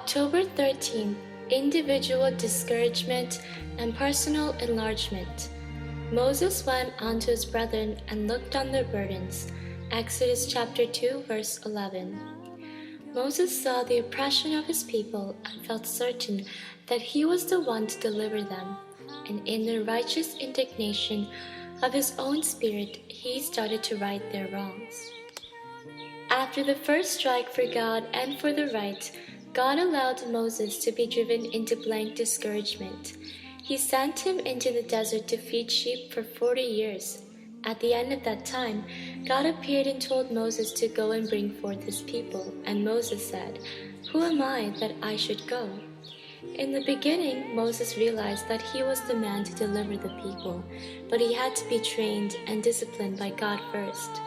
October 13th, Individual Discouragement and Personal Enlargement. Moses went unto his brethren and looked on their burdens. Exodus chapter 2, verse 11. Moses saw the oppression of his people and felt certain that he was the one to deliver them. And in the righteous indignation of his own spirit, he started to right their wrongs. After the first strike for God and for the right, God allowed Moses to be driven into blank discouragement. He sent him into the desert to feed sheep for 40 years. At the end of that time, God appeared and told Moses to go and bring forth his people. And Moses said, "Who am I that I should go?" In the beginning, Moses realized that he was the man to deliver the people, but he had to be trained and disciplined by God first.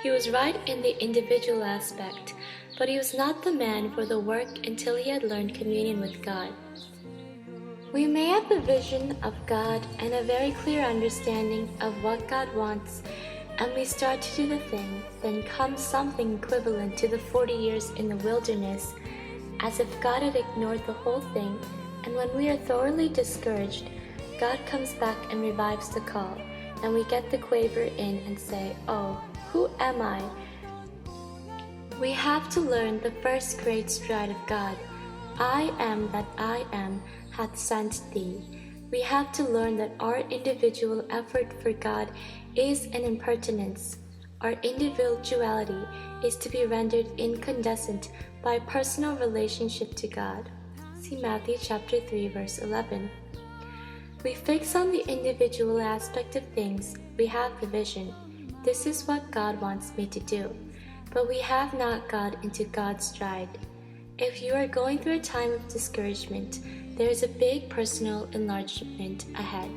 He was right in the individual aspect, but he was not the man for the work until he had learned communion with God. We may have a vision of God and a very clear understanding of what God wants, and we start to do the thing, then comes something equivalent to the 40 years in the wilderness, as if God had ignored the whole thing, and when we are thoroughly discouraged, God comes back and revives the call, and we get the quaver in and say, "Oh, who am I?" We have to learn the first great stride of God. I am that I am hath sent thee. We have to learn that our individual effort for God is an impertinence. Our individuality is to be rendered incandescent by personal relationship to God. See Matthew chapter 3, verse 11. We fix on the individual aspect of things, we have the vision. This is what God wants me to do. But we have not got into God's stride. If you are going through a time of discouragement, there is a big personal enlargement ahead.